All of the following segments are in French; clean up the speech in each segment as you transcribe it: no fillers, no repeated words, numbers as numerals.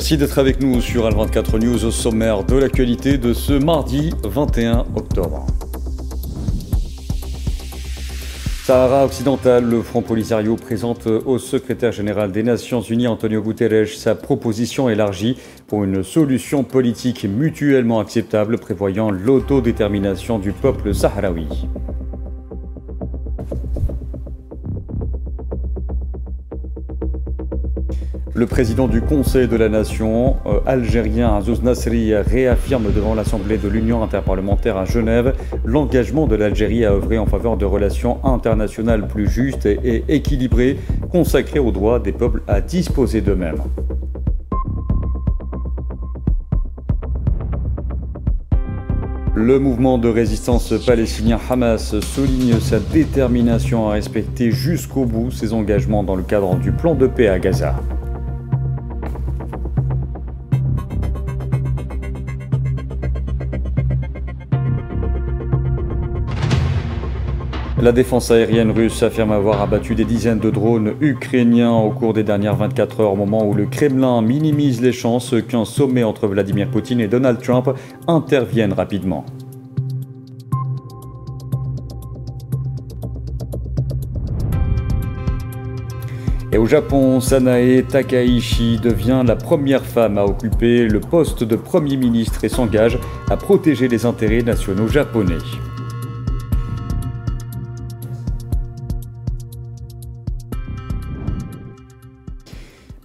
Merci d'être avec nous sur Al24 News au sommaire de l'actualité de ce mardi 21 octobre. Sahara occidental, le Front Polisario présente au secrétaire général des Nations Unies, Antonio Guterres, sa proposition élargie pour une solution politique mutuellement acceptable prévoyant l'autodétermination du peuple sahraoui. Le président du Conseil de la Nation algérien Azouz Nasri réaffirme devant l'Assemblée de l'Union interparlementaire à Genève l'engagement de l'Algérie à œuvrer en faveur de relations internationales plus justes et équilibrées, consacrées aux droits des peuples à disposer d'eux-mêmes. Le mouvement de résistance palestinien Hamas souligne sa détermination à respecter jusqu'au bout ses engagements dans le cadre du plan de paix à Gaza. La défense aérienne russe affirme avoir abattu des dizaines de drones ukrainiens au cours des dernières 24 heures, au moment où le Kremlin minimise les chances qu'un sommet entre Vladimir Poutine et Donald Trump intervienne rapidement. Et au Japon, Sanae Takaichi devient la première femme à occuper le poste de Premier ministre et s'engage à protéger les intérêts nationaux japonais.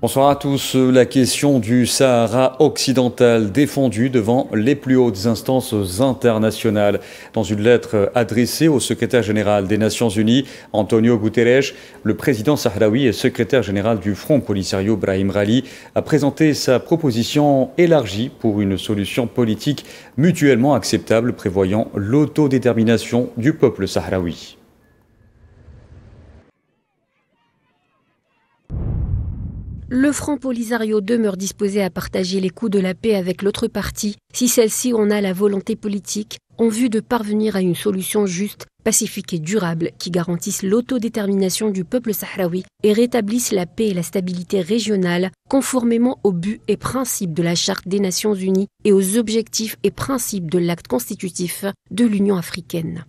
Bonsoir à tous. La question du Sahara occidental défendue devant les plus hautes instances internationales. Dans une lettre adressée au secrétaire général des Nations Unies, Antonio Guterres, le président sahraoui et secrétaire général du Front Polisario, Brahim Rali, a présenté sa proposition élargie pour une solution politique mutuellement acceptable prévoyant l'autodétermination du peuple sahraoui. Le Front Polisario demeure disposé à partager les coûts de la paix avec l'autre partie si celle-ci en a la volonté politique en vue de parvenir à une solution juste, pacifique et durable qui garantisse l'autodétermination du peuple sahraoui et rétablisse la paix et la stabilité régionale conformément aux buts et principes de la Charte des Nations Unies et aux objectifs et principes de l'acte constitutif de l'Union africaine.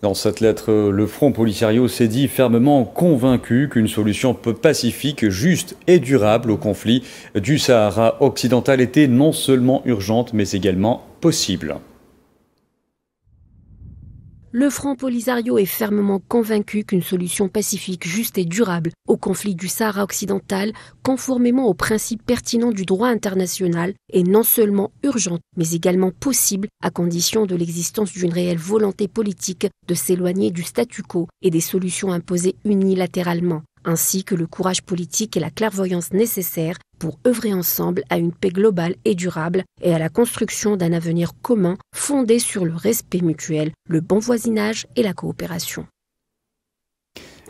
Dans cette lettre, le Front Polisario s'est dit fermement convaincu qu'une solution pacifique, juste et durable au conflit du Sahara occidental était non seulement urgente, mais également possible. Le Front Polisario est fermement convaincu qu'une solution pacifique, juste et durable au conflit du Sahara occidental, conformément aux principes pertinents du droit international, est non seulement urgente, mais également possible à condition de l'existence d'une réelle volonté politique de s'éloigner du statu quo et des solutions imposées unilatéralement, ainsi que le courage politique et la clairvoyance nécessaires pour œuvrer ensemble à une paix globale et durable et à la construction d'un avenir commun fondé sur le respect mutuel, le bon voisinage et la coopération.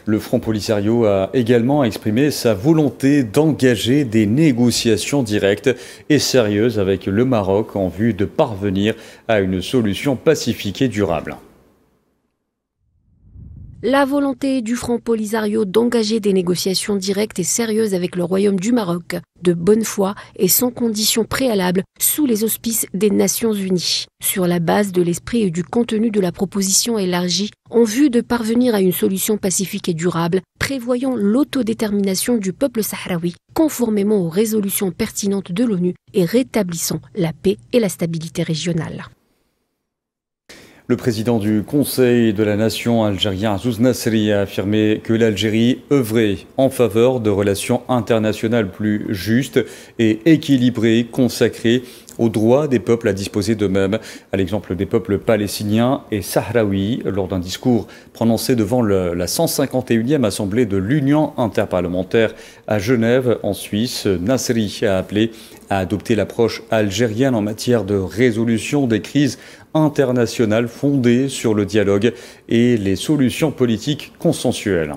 Le Front Polisario a également exprimé sa volonté d'engager des négociations directes et sérieuses avec le Maroc en vue de parvenir à une solution pacifique et durable. La volonté du Front Polisario d'engager des négociations directes et sérieuses avec le Royaume du Maroc, de bonne foi et sans conditions préalables, sous les auspices des Nations Unies, sur la base de l'esprit et du contenu de la proposition élargie, en vue de parvenir à une solution pacifique et durable, prévoyant l'autodétermination du peuple sahraoui, conformément aux résolutions pertinentes de l'ONU et rétablissant la paix et la stabilité régionale. Le président du Conseil de la Nation algérien Azouz Nasri a affirmé que l'Algérie œuvrait en faveur de relations internationales plus justes et équilibrées, consacrées aux droits des peuples à disposer d'eux-mêmes, à l'exemple des peuples palestiniens et sahraouis, lors d'un discours prononcé devant la 151e Assemblée de l'Union interparlementaire à Genève, en Suisse. Nasri a appelé à adopter l'approche algérienne en matière de résolution des crises internationales fondées sur le dialogue et les solutions politiques consensuelles.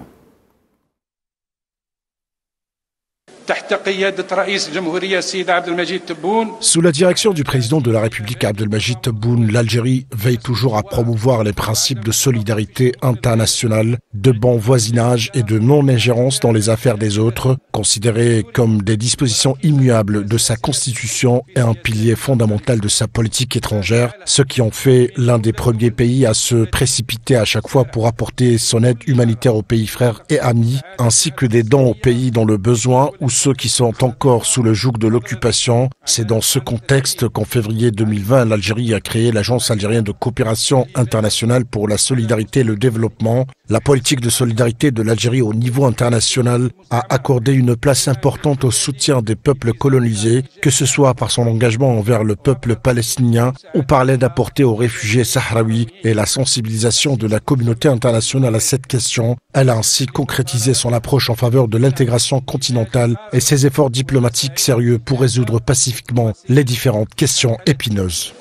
Sous la direction du président de la République Abdelmadjid Tebboune, l'Algérie veille toujours à promouvoir les principes de solidarité internationale, de bon voisinage et de non-ingérence dans les affaires des autres, considérés comme des dispositions immuables de sa constitution et un pilier fondamental de sa politique étrangère, ce qui en fait l'un des premiers pays à se précipiter à chaque fois pour apporter son aide humanitaire aux pays frères et amis, ainsi que des dons aux pays dans le besoin ou ceux qui sont encore sous le joug de l'occupation. C'est dans ce contexte qu'en février 2020, l'Algérie a créé l'Agence algérienne de coopération internationale pour la solidarité et le développement. La politique de solidarité de l'Algérie au niveau international a accordé une place importante au soutien des peuples colonisés, que ce soit par son engagement envers le peuple palestinien ou par l'aide apportée aux réfugiés sahraouis et la sensibilisation de la communauté internationale à cette question. Elle a ainsi concrétisé son approche en faveur de l'intégration continentale et ses efforts diplomatiques sérieux pour résoudre pacifiquement les différentes questions épineuses.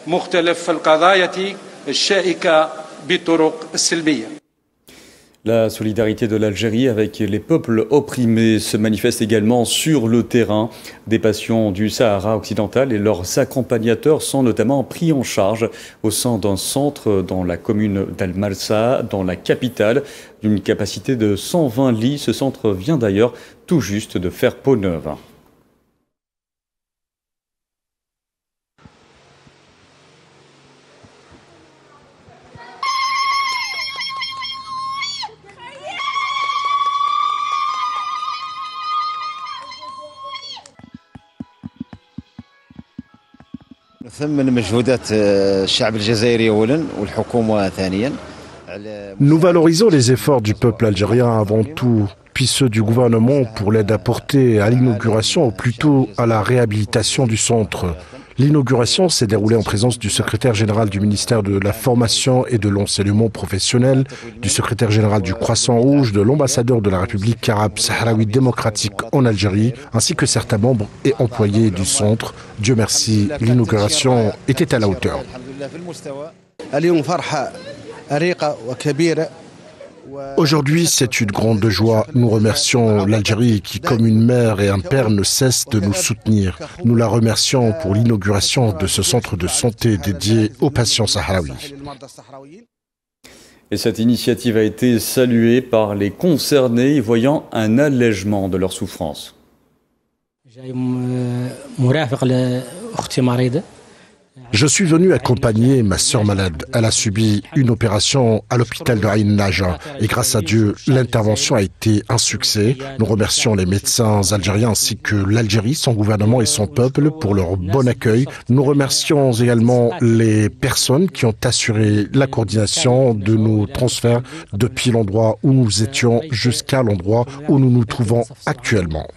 La solidarité de l'Algérie avec les peuples opprimés se manifeste également sur le terrain. Des patients du Sahara occidental et leurs accompagnateurs sont notamment pris en charge au sein d'un centre dans la commune d'Al-Malsa, dans la capitale, d'une capacité de 120 lits. Ce centre vient d'ailleurs tout juste de faire peau neuve. Nous valorisons les efforts du peuple algérien avant tout, puis ceux du gouvernement pour l'aide apportée à l'inauguration ou plutôt à la réhabilitation du centre. L'inauguration s'est déroulée en présence du secrétaire général du ministère de la Formation et de l'Enseignement professionnel, du secrétaire général du Croissant Rouge, de l'ambassadeur de la République arabe sahraoui démocratique en Algérie, ainsi que certains membres et employés du centre. Dieu merci, l'inauguration était à la hauteur. Aujourd'hui, c'est une grande joie. Nous remercions l'Algérie qui, comme une mère et un père, ne cesse de nous soutenir. Nous la remercions pour l'inauguration de ce centre de santé dédié aux patients sahraouis. Et cette initiative a été saluée par les concernés, voyant un allègement de leur souffrance. Je suis venu accompagner ma sœur malade. Elle a subi une opération à l'hôpital de Ain Naja et grâce à Dieu, l'intervention a été un succès. Nous remercions les médecins algériens ainsi que l'Algérie, son gouvernement et son peuple pour leur bon accueil. Nous remercions également les personnes qui ont assuré la coordination de nos transferts depuis l'endroit où nous étions jusqu'à l'endroit où nous nous trouvons actuellement.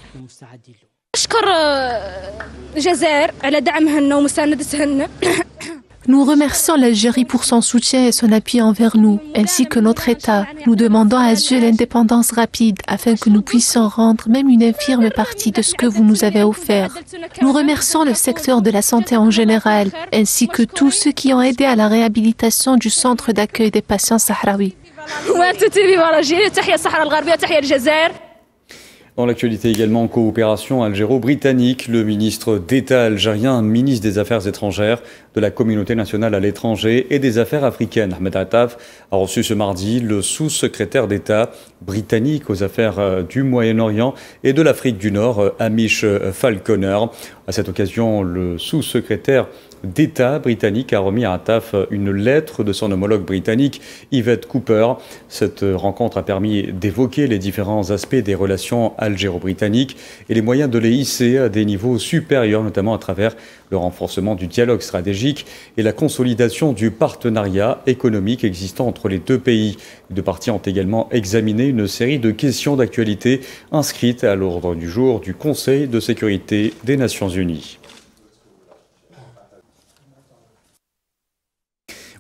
Nous remercions l'Algérie pour son soutien et son appui envers nous, ainsi que notre État. Nous demandons à Dieu l'indépendance rapide afin que nous puissions rendre même une infime partie de ce que vous nous avez offert. Nous remercions le secteur de la santé en général, ainsi que tous ceux qui ont aidé à la réhabilitation du centre d'accueil des patients sahraouis. Dans l'actualité également, coopération algéro-britannique. Le ministre d'État algérien, ministre des Affaires étrangères, de la communauté nationale à l'étranger et des Affaires africaines, Ahmed Attaf, a reçu ce mardi le sous-secrétaire d'État britannique aux affaires du Moyen-Orient et de l'Afrique du Nord, Hamish Falconer. À cette occasion, le sous-secrétaire d'État britannique a remis à Attaf une lettre de son homologue britannique, Yvette Cooper. Cette rencontre a permis d'évoquer les différents aspects des relations algéro-britanniques et les moyens de les hisser à des niveaux supérieurs, notamment à travers le renforcement du dialogue stratégique et la consolidation du partenariat économique existant entre les deux pays. Les deux parties ont également examiné une série de questions d'actualité inscrites à l'ordre du jour du Conseil de sécurité des Nations Unies.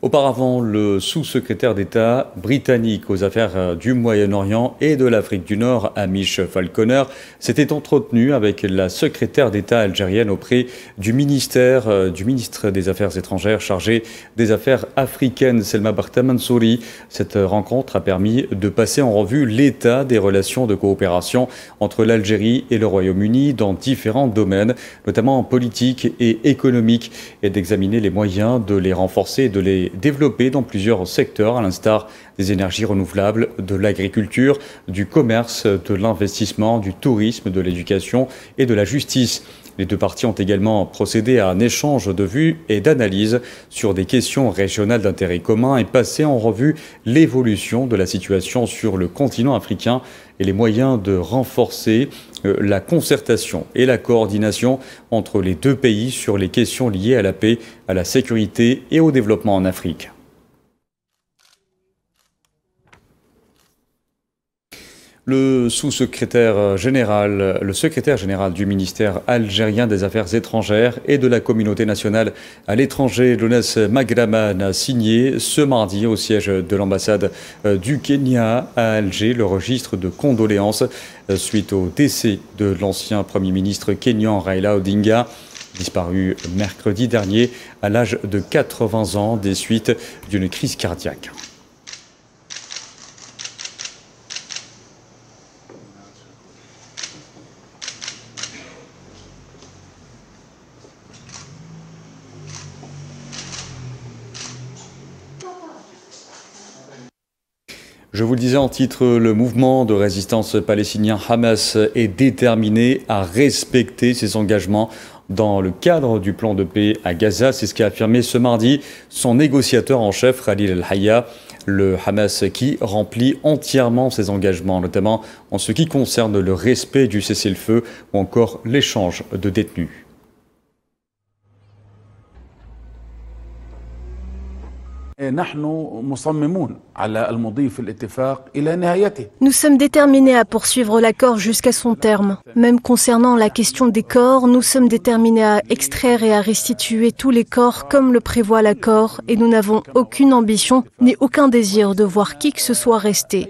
Auparavant, le sous-secrétaire d'État britannique aux affaires du Moyen-Orient et de l'Afrique du Nord, Hamish Falconer, s'était entretenu avec la secrétaire d'État algérienne auprès du ministre des Affaires étrangères chargé des affaires africaines, Selma Barta Mansouri. Cette rencontre a permis de passer en revue l'état des relations de coopération entre l'Algérie et le Royaume-Uni dans différents domaines, notamment politiques et économiques, et d'examiner les moyens de les renforcer et de les développer dans plusieurs secteurs, à l'instar des énergies renouvelables, de l'agriculture, du commerce, de l'investissement, du tourisme, de l'éducation et de la justice. Les deux parties ont également procédé à un échange de vues et d'analyses sur des questions régionales d'intérêt commun et passé en revue l'évolution de la situation sur le continent africain et les moyens de renforcer la concertation et la coordination entre les deux pays sur les questions liées à la paix, à la sécurité et au développement en Afrique. Le secrétaire général du ministère algérien des Affaires étrangères et de la communauté nationale à l'étranger, Lounès Maghraman, a signé ce mardi au siège de l'ambassade du Kenya à Alger le registre de condoléances suite au décès de l'ancien Premier ministre kényan Raila Odinga, disparu mercredi dernier à l'âge de 80 ans des suites d'une crise cardiaque. Je vous le disais en titre, le mouvement de résistance palestinien Hamas est déterminé à respecter ses engagements dans le cadre du plan de paix à Gaza. C'est ce qu'a affirmé ce mardi son négociateur en chef, Khalil El-Hayya. Le Hamas qui remplit entièrement ses engagements, notamment en ce qui concerne le respect du cessez-le-feu ou encore l'échange de détenus. Nous sommes déterminés à poursuivre l'accord jusqu'à son terme. Même concernant la question des corps, nous sommes déterminés à extraire et à restituer tous les corps comme le prévoit l'accord et nous n'avons aucune ambition ni aucun désir de voir qui que ce soit rester.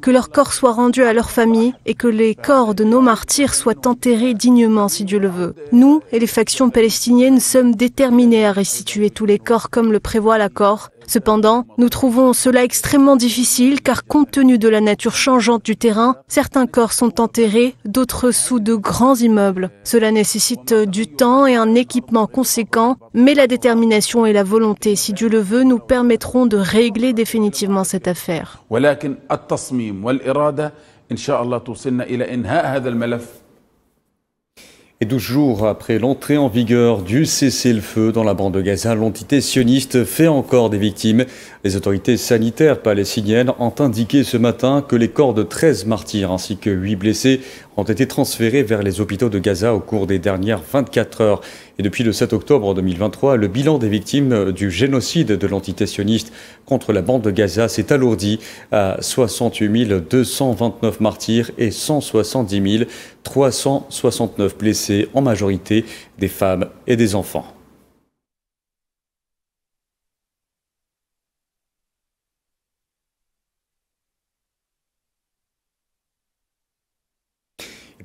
Que leurs corps soient rendus à leurs familles et que les corps de nos martyrs soient enterrés dignement si Dieu le veut. Nous et les factions palestiniennes sommes déterminés à restituer tous les corps comme le prévoit l'accord. Cependant, nous trouvons cela extrêmement difficile car compte tenu de la nature changeante du terrain, certains corps sont enterrés, d'autres sous de grands immeubles. Cela nécessite du temps et un équipement conséquent, mais la détermination et la volonté, si Dieu le veut, nous permettront de régler définitivement cette affaire. Et 12 jours après l'entrée en vigueur du cessez-le-feu dans la bande de Gaza, l'entité sioniste fait encore des victimes. Les autorités sanitaires palestiniennes ont indiqué ce matin que les corps de 13 martyrs ainsi que 8 blessés ont été transférés vers les hôpitaux de Gaza au cours des dernières 24 heures. Et depuis le 7 octobre 2023, le bilan des victimes du génocide de l'entité sioniste contre la bande de Gaza s'est alourdi à 68 229 martyrs et 170 369 blessés, en majorité des femmes et des enfants.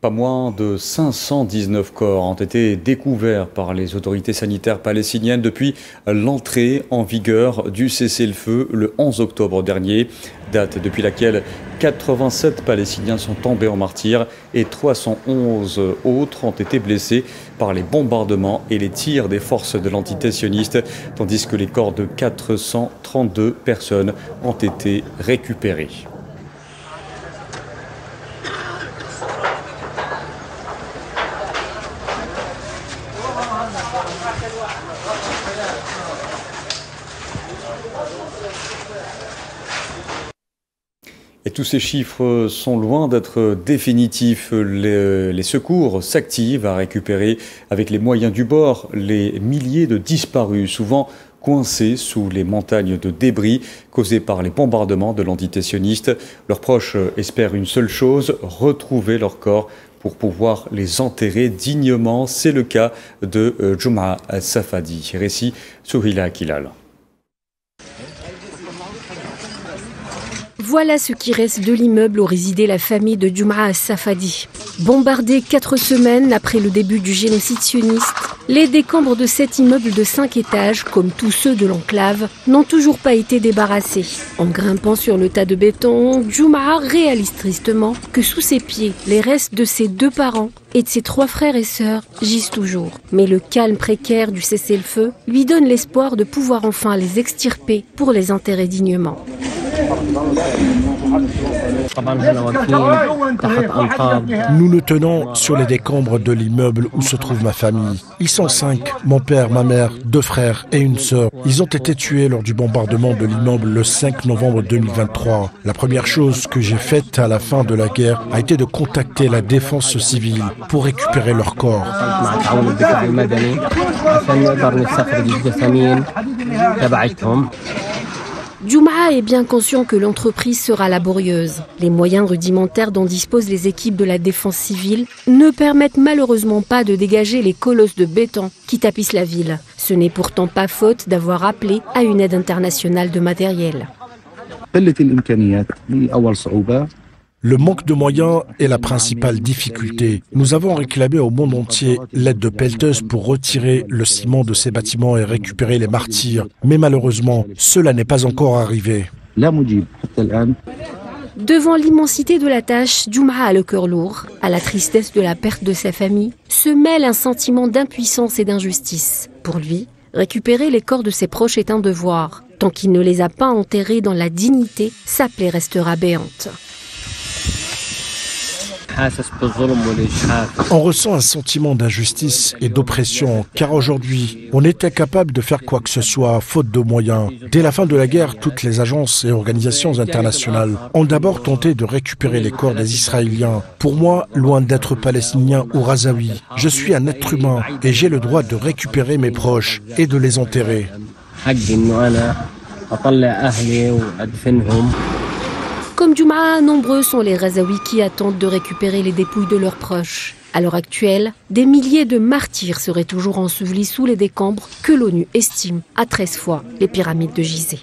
Pas moins de 519 corps ont été découverts par les autorités sanitaires palestiniennes depuis l'entrée en vigueur du cessez-le-feu le 11 octobre dernier, date depuis laquelle 87 Palestiniens sont tombés en martyrs et 311 autres ont été blessés par les bombardements et les tirs des forces de l'entité sioniste, tandis que les corps de 432 personnes ont été récupérés. Et tous ces chiffres sont loin d'être définitifs. Les secours s'activent à récupérer avec les moyens du bord les milliers de disparus, souvent coincés sous les montagnes de débris causés par les bombardements de l'entité sioniste. Leurs proches espèrent une seule chose, retrouver leurs corps pour pouvoir les enterrer dignement. C'est le cas de Juma Safadi. Récit Souhila Kilal. Voilà ce qui reste de l'immeuble où résidait la famille de Jum'a As-Safadi. Bombardé 4 semaines après le début du génocide sioniste, les décombres de cet immeuble de 5 étages, comme tous ceux de l'enclave, n'ont toujours pas été débarrassés. En grimpant sur le tas de béton, Jum'a réalise tristement que sous ses pieds, les restes de ses 2 parents et de ses 3 frères et sœurs gisent toujours. Mais le calme précaire du cessez-le-feu lui donne l'espoir de pouvoir enfin les extirper pour les enterrer dignement. Nous nous tenons sur les décombres de l'immeuble où se trouve ma famille. Ils sont 5, mon père, ma mère, 2 frères et une sœur. Ils ont été tués lors du bombardement de l'immeuble le 5 novembre 2023. La première chose que j'ai faite à la fin de la guerre a été de contacter la défense civile pour récupérer leurs corps. Jum'a est bien conscient que l'entreprise sera laborieuse. Les moyens rudimentaires dont disposent les équipes de la défense civile ne permettent malheureusement pas de dégager les colosses de béton qui tapissent la ville. Ce n'est pourtant pas faute d'avoir appelé à une aide internationale de matériel. Le manque de moyens est la principale difficulté. Nous avons réclamé au monde entier l'aide de pelleteuses pour retirer le ciment de ces bâtiments et récupérer les martyrs. Mais malheureusement, cela n'est pas encore arrivé. Devant l'immensité de la tâche, Jum'a a le cœur lourd. À la tristesse de la perte de sa famille, se mêle un sentiment d'impuissance et d'injustice. Pour lui, récupérer les corps de ses proches est un devoir. Tant qu'il ne les a pas enterrés dans la dignité, sa plaie restera béante. On ressent un sentiment d'injustice et d'oppression, car aujourd'hui, on est incapable de faire quoi que ce soit, faute de moyens. Dès la fin de la guerre, toutes les agences et organisations internationales ont d'abord tenté de récupérer les corps des Israéliens. Pour moi, loin d'être palestinien ou razaoui, je suis un être humain et j'ai le droit de récupérer mes proches et de les enterrer. Comme Jum'a, nombreux sont les Razaouis qui attendent de récupérer les dépouilles de leurs proches. À l'heure actuelle, des milliers de martyrs seraient toujours ensevelis sous les décombres que l'ONU estime à 13 fois les pyramides de Gizeh.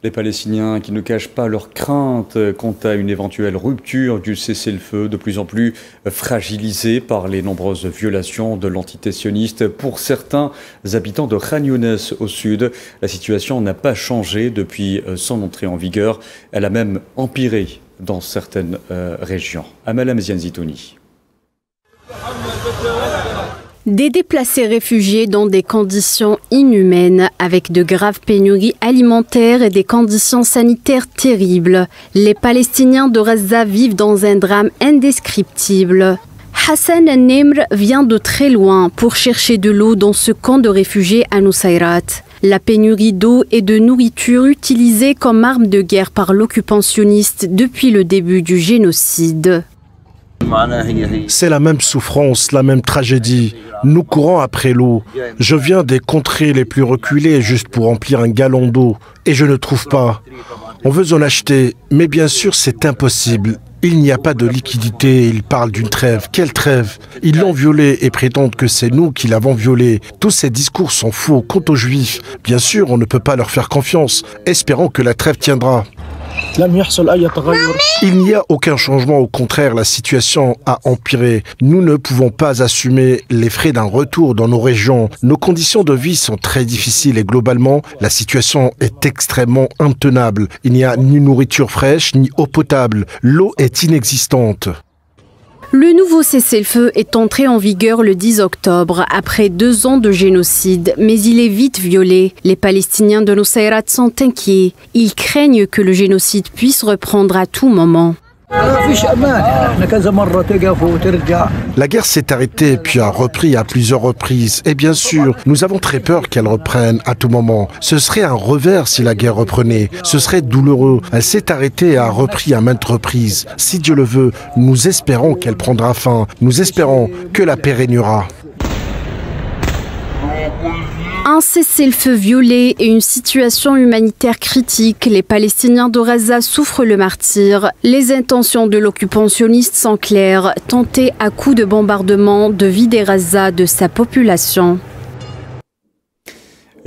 Les Palestiniens qui ne cachent pas leurs craintes quant à une éventuelle rupture du cessez-le-feu, de plus en plus fragilisé par les nombreuses violations de l'entité sioniste. Pour certains habitants de Khan Younes au sud, la situation n'a pas changé depuis son entrée en vigueur. Elle a même empiré dans certaines régions. Amel Amzian Zitouni. Des déplacés réfugiés dans des conditions inhumaines, avec de graves pénuries alimentaires et des conditions sanitaires terribles. Les Palestiniens de Gaza vivent dans un drame indescriptible. Hassan Al-Nimr vient de très loin pour chercher de l'eau dans ce camp de réfugiés à Nusayrat. La pénurie d'eau et de nourriture utilisée comme arme de guerre par l'occupant sioniste depuis le début du génocide. C'est la même souffrance, la même tragédie. Nous courons après l'eau. Je viens des contrées les plus reculées juste pour remplir un gallon d'eau. Et je ne trouve pas. On veut en acheter, mais bien sûr c'est impossible. Il n'y a pas de liquidité, ils parlent d'une trêve. Quelle trêve? Ils l'ont violée et prétendent que c'est nous qui l'avons violée. Tous ces discours sont faux. Quant aux Juifs, bien sûr on ne peut pas leur faire confiance. Espérons que la trêve tiendra. Il n'y a aucun changement, au contraire, la situation a empiré. Nous ne pouvons pas assumer les frais d'un retour dans nos régions. Nos conditions de vie sont très difficiles et globalement, la situation est extrêmement intenable. Il n'y a ni nourriture fraîche, ni eau potable. L'eau est inexistante. Le nouveau cessez-le-feu est entré en vigueur le 10 octobre, après 2 ans de génocide, mais il est vite violé. Les Palestiniens de Nusayrat sont inquiets. Ils craignent que le génocide puisse reprendre à tout moment. La guerre s'est arrêtée puis a repris à plusieurs reprises. Et bien sûr, nous avons très peur qu'elle reprenne à tout moment. Ce serait un revers si la guerre reprenait. Ce serait douloureux. Elle s'est arrêtée et a repris à maintes reprises. Si Dieu le veut, nous espérons qu'elle prendra fin. Nous espérons que la paix régnera. Un cessez-le-feu violé et une situation humanitaire critique. Les Palestiniens de Gaza souffrent le martyre. Les intentions de l'occupant sioniste sont claires, tenter à coups de bombardement de vider Gaza de sa population.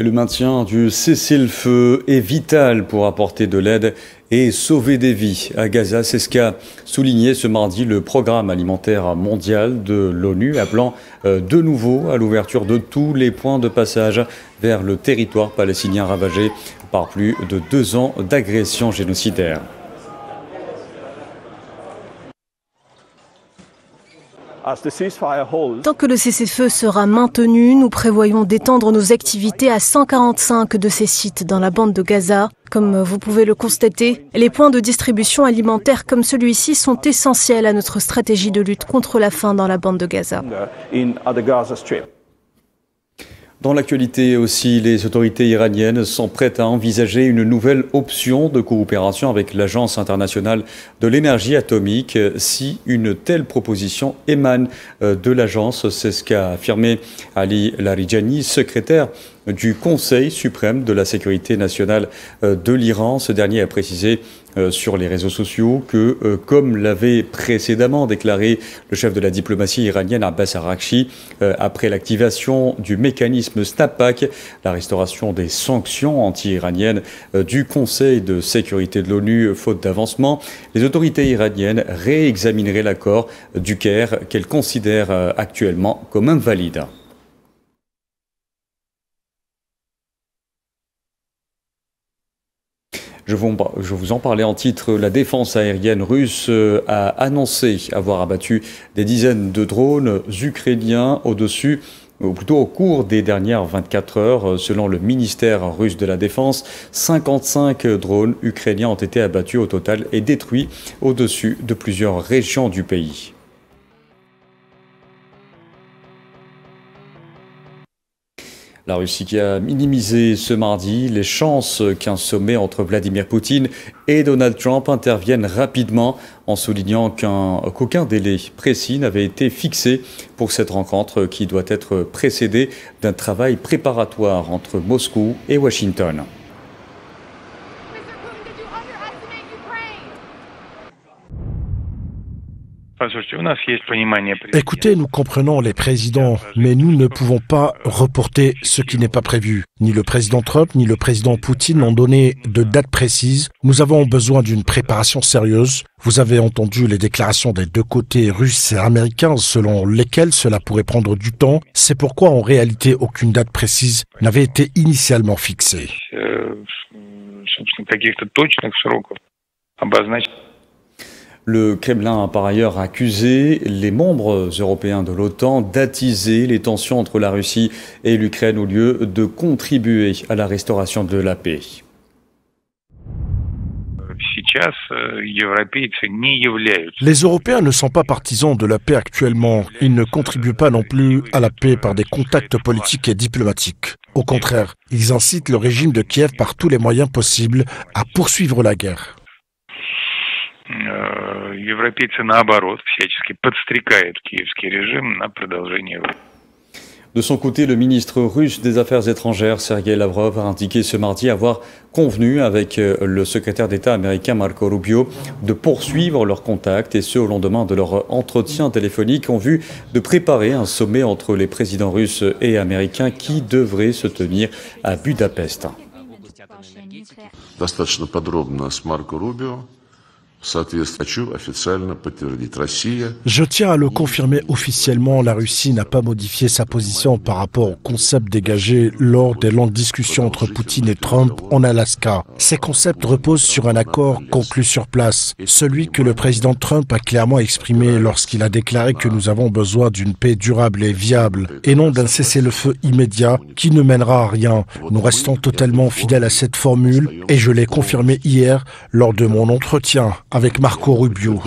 Et le maintien du cessez-le-feu est vital pour apporter de l'aide et sauver des vies à Gaza. C'est ce qu'a souligné ce mardi le Programme alimentaire mondial de l'ONU, appelant de nouveau à l'ouverture de tous les points de passage vers le territoire palestinien ravagé par plus de 2 ans d'agression génocidaire. Tant que le cessez-le-feu sera maintenu, nous prévoyons d'étendre nos activités à 145 de ces sites dans la bande de Gaza. Comme vous pouvez le constater, les points de distribution alimentaire comme celui-ci sont essentiels à notre stratégie de lutte contre la faim dans la bande de Gaza. Dans l'actualité aussi, les autorités iraniennes sont prêtes à envisager une nouvelle option de coopération avec l'Agence internationale de l'énergie atomique si une telle proposition émane de l'agence. C'est ce qu'a affirmé Ali Larijani, secrétaire du Conseil suprême de la sécurité nationale de l'Iran. Ce dernier a précisé sur les réseaux sociaux que, comme l'avait précédemment déclaré le chef de la diplomatie iranienne Abbas Araghchi, après l'activation du mécanisme Snapback, la restauration des sanctions anti-iraniennes du Conseil de sécurité de l'ONU, faute d'avancement, les autorités iraniennes réexamineraient l'accord du Caire qu'elles considèrent actuellement comme invalide. Je vous en parlais en titre. La défense aérienne russe a annoncé avoir abattu des dizaines de drones ukrainiens au cours des dernières 24 heures. Selon le ministère russe de la Défense, 55 drones ukrainiens ont été abattus au total et détruits au-dessus de plusieurs régions du pays. La Russie qui a minimisé ce mardi les chances qu'un sommet entre Vladimir Poutine et Donald Trump intervienne rapidement, en soulignant qu'aucun délai précis n'avait été fixé pour cette rencontre qui doit être précédée d'un travail préparatoire entre Moscou et Washington. Écoutez, nous comprenons les présidents, mais nous ne pouvons pas reporter ce qui n'est pas prévu. Ni le président Trump, ni le président Poutine n'ont donné de date précise. Nous avons besoin d'une préparation sérieuse. Vous avez entendu les déclarations des deux côtés, russes et américains, selon lesquelles cela pourrait prendre du temps. C'est pourquoi, en réalité, aucune date précise n'avait été initialement fixée. Le Kremlin a par ailleurs accusé les membres européens de l'OTAN d'attiser les tensions entre la Russie et l'Ukraine au lieu de contribuer à la restauration de la paix. Les Européens ne sont pas partisans de la paix actuellement. Ils ne contribuent pas non plus à la paix par des contacts politiques et diplomatiques. Au contraire, ils incitent le régime de Kiev par tous les moyens possibles à poursuivre la guerre. De son côté, le ministre russe des Affaires étrangères, Sergei Lavrov, a indiqué ce mardi avoir convenu avec le secrétaire d'État américain Marco Rubio de poursuivre leurs contacts, et ce au lendemain de leur entretien téléphonique en vue de préparer un sommet entre les présidents russes et américains qui devrait se tenir à Budapest. Je tiens à le confirmer officiellement, la Russie n'a pas modifié sa position par rapport au concept dégagé lors des longues discussions entre Poutine et Trump en Alaska. Ces concepts reposent sur un accord conclu sur place, celui que le président Trump a clairement exprimé lorsqu'il a déclaré que nous avons besoin d'une paix durable et viable, et non d'un cessez-le-feu immédiat qui ne mènera à rien. Nous restons totalement fidèles à cette formule et je l'ai confirmé hier lors de mon entretien avec Marco Rubio.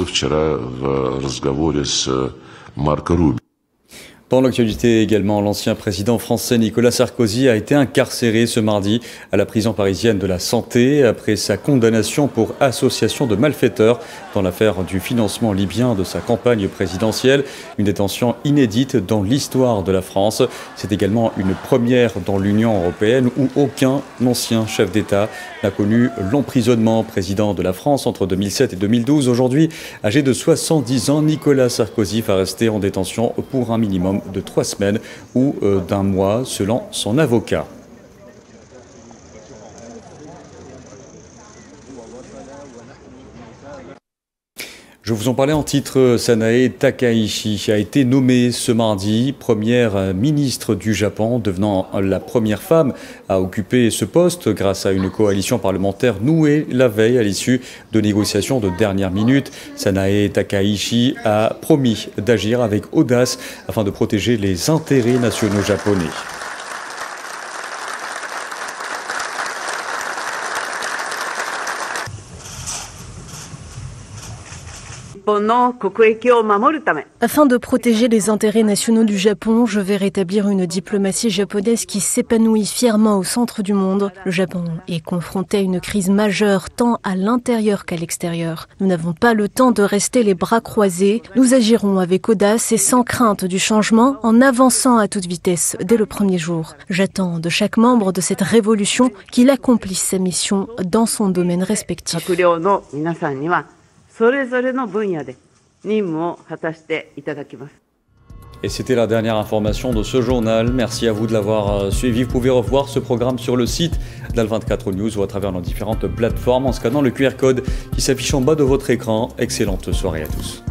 Dans l'actualité également, l'ancien président français Nicolas Sarkozy a été incarcéré ce mardi à la prison parisienne de la Santé après sa condamnation pour association de malfaiteurs dans l'affaire du financement libyen de sa campagne présidentielle. Une détention inédite dans l'histoire de la France. C'est également une première dans l'Union européenne où aucun ancien chef d'État n'a connu l'emprisonnement. Président de la France entre 2007 et 2012. Aujourd'hui, âgé de 70 ans, Nicolas Sarkozy va rester en détention pour un minimum de 3 semaines ou d'un mois selon son avocat. Je vous en parlais en titre, Sanae Takaichi a été nommée ce mardi première ministre du Japon, devenant la première femme à occuper ce poste grâce à une coalition parlementaire nouée la veille à l'issue de négociations de dernière minute. Sanae Takaichi a promis d'agir avec audace afin de protéger les intérêts nationaux japonais. Afin de protéger les intérêts nationaux du Japon, je vais rétablir une diplomatie japonaise qui s'épanouit fièrement au centre du monde. Le Japon est confronté à une crise majeure tant à l'intérieur qu'à l'extérieur. Nous n'avons pas le temps de rester les bras croisés. Nous agirons avec audace et sans crainte du changement en avançant à toute vitesse dès le premier jour. J'attends de chaque membre de cette révolution qu'il accomplisse sa mission dans son domaine respectif. Et c'était la dernière information de ce journal. Merci à vous de l'avoir suivi. Vous pouvez revoir ce programme sur le site d'Al24 News ou à travers nos différentes plateformes en scannant le QR code qui s'affiche en bas de votre écran. Excellente soirée à tous.